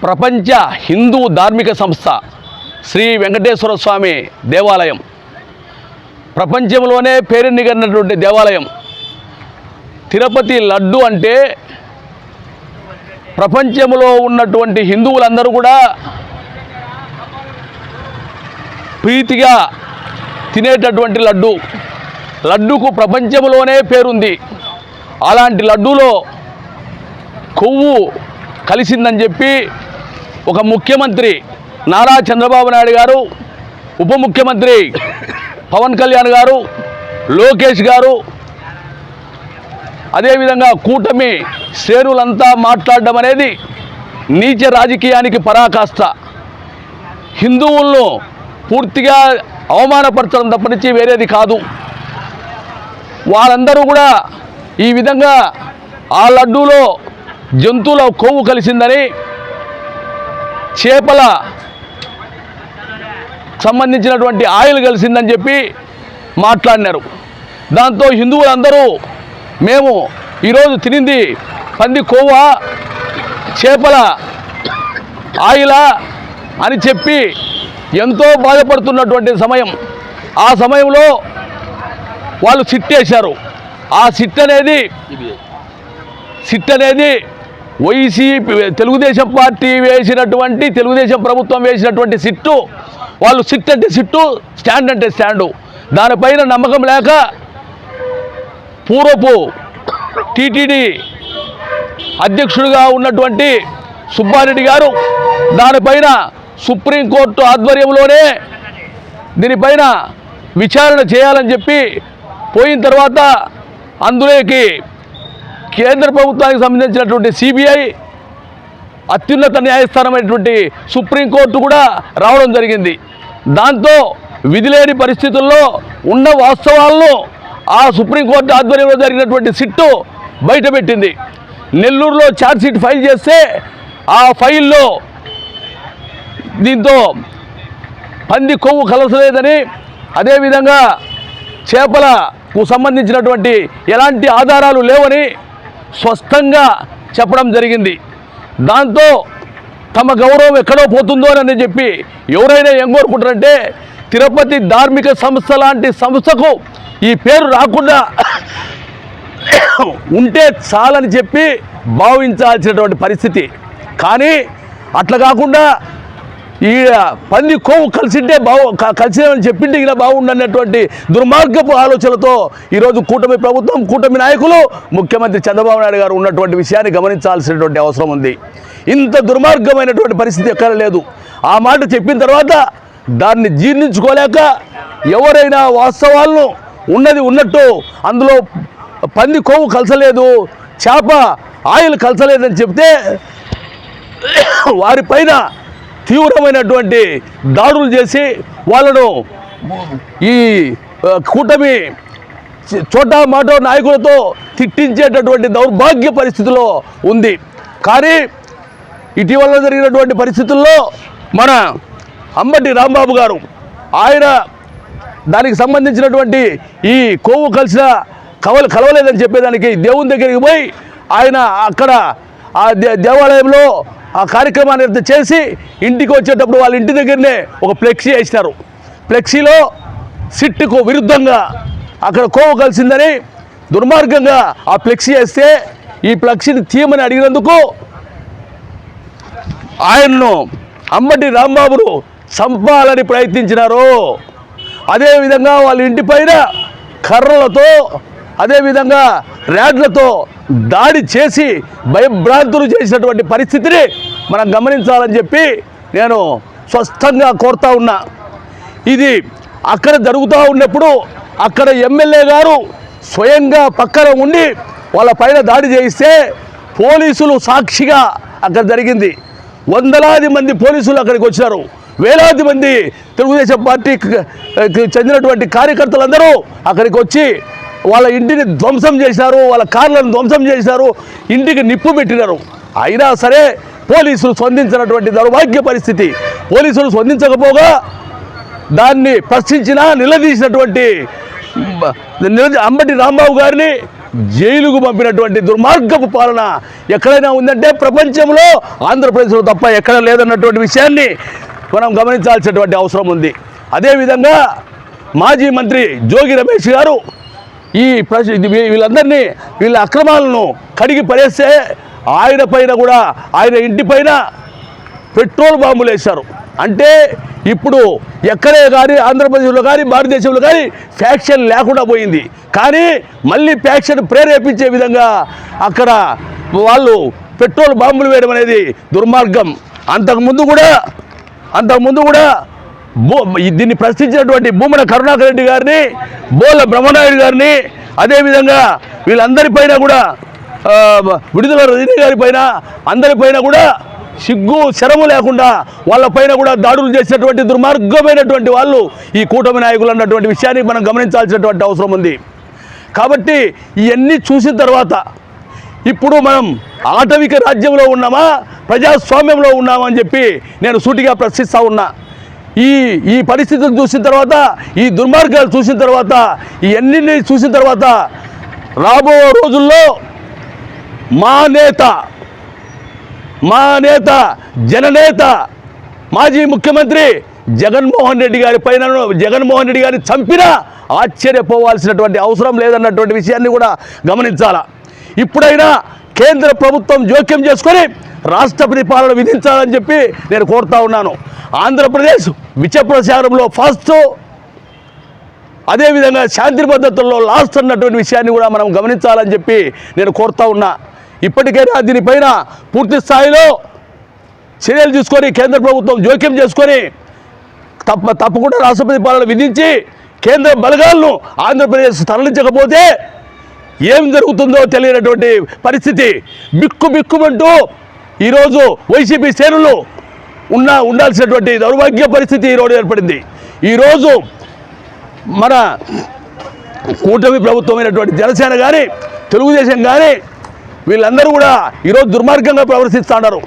ప్రపంచ హిందూ ధార్మిక సంస్థ శ్రీ వెంకటేశ్వర స్వామి దేవాలయం ప్రపంచంలోనే పేరెన్నికన్నటువంటి దేవాలయం. తిరుపతి లడ్డు అంటే ప్రపంచంలో ఉన్నటువంటి హిందువులందరూ కూడా ప్రీతిగా తినేటటువంటి లడ్డు. లడ్డుకు ప్రపంచంలోనే పేరుంది. అలాంటి లడ్డూలో కొవ్వు కలిసిందని చెప్పి ఒక ముఖ్యమంత్రి నారా చంద్రబాబు నాయుడు గారు, ఉప ముఖ్యమంత్రి పవన్ కళ్యాణ్ గారు, లోకేష్ గారు, అదేవిధంగా కూటమి శ్రేణులంతా మాట్లాడడం అనేది నీచ రాజకీయానికి పరాకాష్ట. హిందువులను పూర్తిగా అవమానపరచడం తప్పనించి వేరేది కాదు. వారందరూ కూడా ఈ విధంగా ఆ లడ్డూలో జంతువుల కొవ్వు కలిసిందని, చేపల సంబంధించినటువంటి ఆయిల్ కలిసిందని చెప్పి మాట్లాడినారు. దాంతో హిందువులందరూ మేము ఈరోజు తినింది పంది కొవ్వా, చేపల ఆయిలా అని చెప్పి ఎంతో బాధపడుతున్నటువంటి సమయం. ఆ సమయంలో వాళ్ళు సిట్టేశారు. ఆ సిట్ అనేది తెలుగుదేశం పార్టీ వేసినటువంటి, తెలుగుదేశం ప్రభుత్వం వేసినటువంటి సిట్టు. వాళ్ళు సిట్ అంటే సిట్టు, స్టాండ్ అంటే స్టాండు. దానిపైన నమ్మకం లేక పూర్వపు టీటీడీ అధ్యక్షుడిగా ఉన్నటువంటి సుబ్బారెడ్డి గారు దానిపైన సుప్రీంకోర్టు ఆధ్వర్యంలోనే దీనిపైన విచారణ చేయాలని చెప్పి పోయిన తర్వాత అందులోకి కేంద్ర ప్రభుత్వానికి సంబంధించినటువంటి సిబిఐ, అత్యున్నత న్యాయస్థానమైనటువంటి సుప్రీంకోర్టు కూడా రావడం జరిగింది. దాంతో విధిలేని పరిస్థితుల్లో ఉన్న వాస్తవాలను ఆ సుప్రీంకోర్టు ఆధ్వర్యంలో జరిగినటువంటి సిట్టు బయటపెట్టింది. నెల్లూరులో ఛార్జ్షీట్ ఫైల్ చేస్తే ఆ ఫైల్లో దీంతో పంది కొవ్వు కలసలేదని, అదేవిధంగా చేపలకు సంబంధించినటువంటి ఎలాంటి ఆధారాలు లేవని స్పష్టంగా చెప్పడం జరిగింది. దాంతో తమ గౌరవం ఎక్కడో పోతుందో అని చెప్పి ఎవరైనా ఏం కోరుకుంటారంటే తిరుపతి ధార్మిక సంస్థ లాంటి సంస్థకు ఈ పేరు రాకుండా ఉంటే చాలని చెప్పి భావించాల్సినటువంటి పరిస్థితి. కానీ అట్లా కాకుండా ఈ పంది కొవ్వు కలిసినని చెప్పింటే ఇలా బాగుండన్నటువంటి దుర్మార్గపు ఆలోచనలతో ఈరోజు కూటమి ప్రభుత్వం, కూటమి నాయకులు, ముఖ్యమంత్రి చంద్రబాబు నాయుడు గారు ఉన్నటువంటి విషయాన్ని గమనించాల్సినటువంటి అవసరం ఉంది. ఇంత దుర్మార్గమైనటువంటి పరిస్థితి ఎక్కడ లేదు. ఆ మాట చెప్పిన తర్వాత దాన్ని జీర్ణించుకోలేక ఎవరైనా వాస్తవాలను ఉన్నది ఉన్నట్టు అందులో పంది కొవ్వు కలసలేదు, చేప ఆయిల్ కలసలేదని చెప్తే వారిపైన తీవ్రమైనటువంటి దాడులు చేసి వాళ్ళను ఈ కూటమి చోటా మాటో నాయకులతో తిట్టించేటటువంటి దౌర్భాగ్య పరిస్థితిలో ఉంది. కానీ ఇటీవల జరిగినటువంటి పరిస్థితుల్లో మన అంబటి రాంబాబు గారు ఆయన దానికి సంబంధించినటువంటి ఈ కొవ్వు కలిసిన కలవలేదని చెప్పేదానికి దేవుని దగ్గరికి పోయి ఆయన అక్కడ ఆ దేవాలయంలో ఆ కార్యక్రమాన్ని చేసి ఇంటికి వచ్చేటప్పుడు వాళ్ళ ఇంటి దగ్గరనే ఒక ఫ్లెక్సీ వేసినారు. ఫ్లెక్సీలో సిట్టుకు విరుద్ధంగా అక్కడ కొవ్వు కలిసిందని దుర్మార్గంగా ఆ ఫ్లెక్సీ వేస్తే ఈ ఫ్లెక్సీని తీయమని అడిగినందుకు ఆయన్ను అంబటి రాంబాబును చంపాలని ప్రయత్నించినారు. అదేవిధంగా వాళ్ళ ఇంటిపైన కర్రలతో, అదేవిధంగా ర్యాడ్లతో దాడి చేసి భయభ్రాంతులు చేసినటువంటి పరిస్థితిని మనం గమనించాలని చెప్పి నేను స్పష్టంగా కోరుతా ఉన్నా. ఇది అక్కడ జరుగుతూ ఉన్నప్పుడు అక్కడ ఎమ్మెల్యే గారు స్వయంగా పక్కన ఉండి వాళ్ళ పైన దాడి చేయిస్తే పోలీసులు సాక్షిగా అక్కడ జరిగింది. వందలాది మంది పోలీసులు అక్కడికి వచ్చారు. వేలాది మంది తెలుగుదేశం పార్టీకి చెందినటువంటి కార్యకర్తలందరూ అక్కడికి వచ్చి వాళ్ళ ఇంటిని ధ్వంసం చేశారు, వాళ్ళ కార్లను ధ్వంసం చేశారు, ఇంటికి నిప్పు పెట్టినారు. అయినా సరే పోలీసులు స్పందించినటువంటి దౌర్భాగ్య పరిస్థితి. పోలీసులు స్పందించకపోగా దాన్ని ప్రశ్నించినా నిలదీసినటువంటి అంబటి రాంబాబు గారిని జైలుకు పంపినటువంటి దుర్మార్గపు పాలన ఎక్కడైనా ఉందంటే ప్రపంచంలో ఆంధ్రప్రదేశ్లో తప్ప ఎక్కడ లేదన్నటువంటి విషయాన్ని మనం గమనించాల్సినటువంటి అవసరం ఉంది. అదేవిధంగా మాజీ మంత్రి జోగి రమేష్ గారు వీళ్ళందరినీ వీళ్ళ అక్రమాలను కడిగి పడేస్తే ఆయన పైన కూడా ఆయన ఇంటి పైన పెట్రోల్ బాంబులు వేశారు. అంటే ఇప్పుడు ఎక్కడే కానీ ఆంధ్రప్రదేశ్లో కానీ భారతదేశంలో కానీ ఫ్యాక్షన్ లేకుండా పోయింది. కానీ మళ్ళీ ఫ్యాక్షన్ ప్రేరేపించే విధంగా అక్కడ వాళ్ళు పెట్రోల్ బాంబులు వేయడం అనేది దుర్మార్గం. అంతకుముందు కూడా దీన్ని ప్రశ్నించినటువంటి భూమన కరుణాకర్ రెడ్డి గారిని, బోల బ్రహ్మనాయుడు గారిని, అదేవిధంగా వీళ్ళందరిపైన కూడా విడుదల రజనీ గారి పైన అందరిపైన కూడా సిగ్గు శరము లేకుండా వాళ్ళపైన కూడా దాడులు చేసినటువంటి దుర్మార్గమైనటువంటి వాళ్ళు ఈ కూటమి నాయకులు అన్నటువంటి విషయాన్ని మనం గమనించాల్సినటువంటి అవసరం ఉంది. కాబట్టి ఇవన్నీ చూసిన తర్వాత ఇప్పుడు మనం ఆటవిక రాజ్యంలో ఉన్నామా, ప్రజాస్వామ్యంలో ఉన్నామా అని చెప్పి నేను సూటిగా ప్రశ్నిస్తూ ఉన్నా. ఈ పరిస్థితులు చూసిన తర్వాత, ఈ దుర్మార్గాలు చూసిన తర్వాత, ఇవన్నీ చూసిన తర్వాత రాబో రోజుల్లో మా నేత జననేత మాజీ ముఖ్యమంత్రి జగన్మోహన్ రెడ్డి గారిని చంపినా ఆశ్చర్యపోవాల్సినటువంటి అవసరం లేదన్నటువంటి విషయాన్ని కూడా గమనించాలా. ఇప్పుడైనా కేంద్ర ప్రభుత్వం జోక్యం చేసుకొని రాష్ట్రపతి పాలన విధించాలని చెప్పి నేను కోరుతా ఉన్నాను. ఆంధ్రప్రదేశ్ విషప్రచారంలో ఫస్ట్, అదేవిధంగా శాంతి భద్రతల్లో లాస్ట్ అన్నటువంటి విషయాన్ని కూడా మనం గమనించాలని చెప్పి నేను కోరుతా ఉన్నా. ఇప్పటికైనా దీనిపైన పూర్తి స్థాయిలో చర్యలు తీసుకొని కేంద్ర ప్రభుత్వం జోక్యం చేసుకొని తప్పకుండా రాష్ట్రపతి పాలన విధించి కేంద్ర బలగాలను ఆంధ్రప్రదేశ్ తరలించకపోతే ఏం జరుగుతుందో తెలియనటువంటి పరిస్థితి. బిక్కుమంటూ ఈరోజు వైసీపీ శ్రేణులు ఉండాల్సినటువంటి దౌర్భాగ్య పరిస్థితి ఈరోజు ఏర్పడింది. ఈరోజు మన కూటమి ప్రభుత్వమైనటువంటి జనసేన కానీ, తెలుగుదేశం కానీ వీళ్ళందరూ కూడా ఈరోజు దుర్మార్గంగా ప్రవర్తిస్తున్నారు.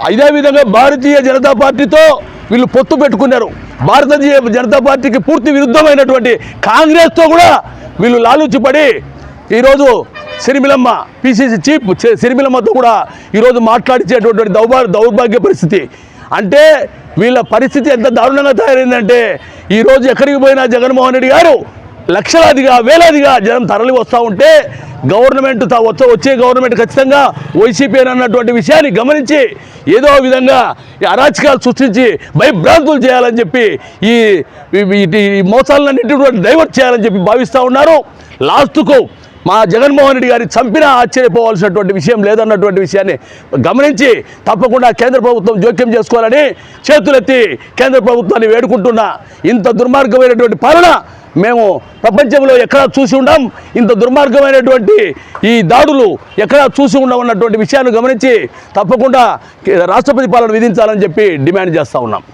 అదేవిధంగా భారతీయ జనతా పార్టీతో వీళ్ళు పొత్తు పెట్టుకున్నారు. భారతీయ జనతా పార్టీకి పూర్తి విరుద్ధమైనటువంటి కాంగ్రెస్తో కూడా వీళ్ళు లాలూచిపడి ఈరోజు సిరిమిలమ్మ పిసిసి చీఫ్ సిరిమిలమ్మతో కూడా ఈరోజు మాట్లాడించేటువంటి దౌర్భాగ్య పరిస్థితి. అంటే వీళ్ళ పరిస్థితి ఎంత దారుణంగా తయారైందంటే ఈరోజు ఎక్కడికి పోయినా జగన్మోహన్ రెడ్డి గారు లక్షలాదిగా వేలాదిగా జనం తరలి వస్తూ ఉంటే గవర్నమెంట్ వచ్చే గవర్నమెంట్ ఖచ్చితంగా వైసీపీ అన్నటువంటి విషయాన్ని గమనించి ఏదో విధంగా ఈ అరాచకాలు సృష్టించి భయభ్రాంతులు చేయాలని చెప్పి ఈ మోసాలన్నింటి డైవర్ట్ చేయాలని చెప్పి భావిస్తూ ఉన్నారు. లాస్ట్కు మా జగన్మోహన్ రెడ్డి గారిని చంపినా ఆశ్చర్యపోవాల్సినటువంటి విషయం లేదన్నటువంటి విషయాన్ని గమనించి తప్పకుండా కేంద్ర ప్రభుత్వం జోక్యం చేసుకోవాలని చేతులెత్తి కేంద్ర ప్రభుత్వాన్ని వేడుకుంటున్నా. ఇంత దుర్మార్గమైనటువంటి పాలన మేము ప్రపంచంలో ఎక్కడా చూసి ఉండం. ఇంత దుర్మార్గమైనటువంటి ఈ దాడులు ఎక్కడా చూసి ఉండమన్నటువంటి విషయాన్ని గమనించి తప్పకుండా రాష్ట్రపతి పాలన విధించాలని చెప్పి డిమాండ్ చేస్తూ ఉన్నాం.